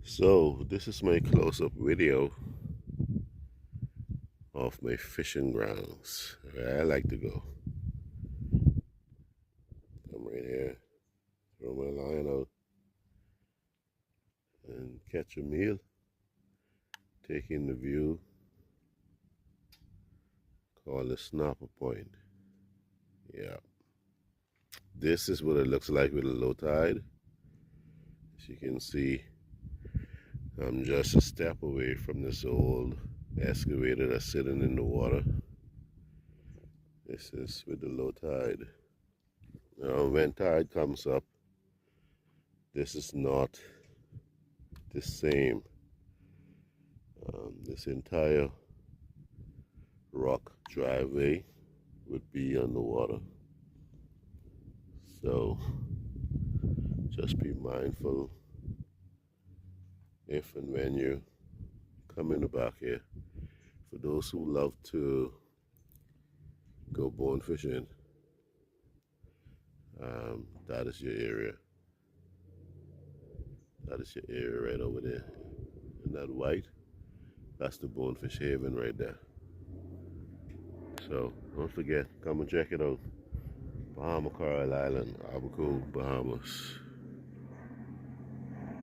So this is my close-up video of my fishing grounds where I like to go. Come right here, throw my line out and catch a meal, take in the view, call it Snapper Point. Yeah, this is what it looks like with a low tide. As you can see, I'm just a step away from this old excavator that's sitting in the water. This is with the low tide. Now when tide comes up, this is not the same. This entire rock driveway would be underwater. So just be mindful if and when you come in the back here. For those who love to go bone fishing, that is your area. That is your area right over there. And that white, that's the Bonefish Haven right there. So don't forget, come and check it out. Bahama Coral Island, Abacos, Bahamas.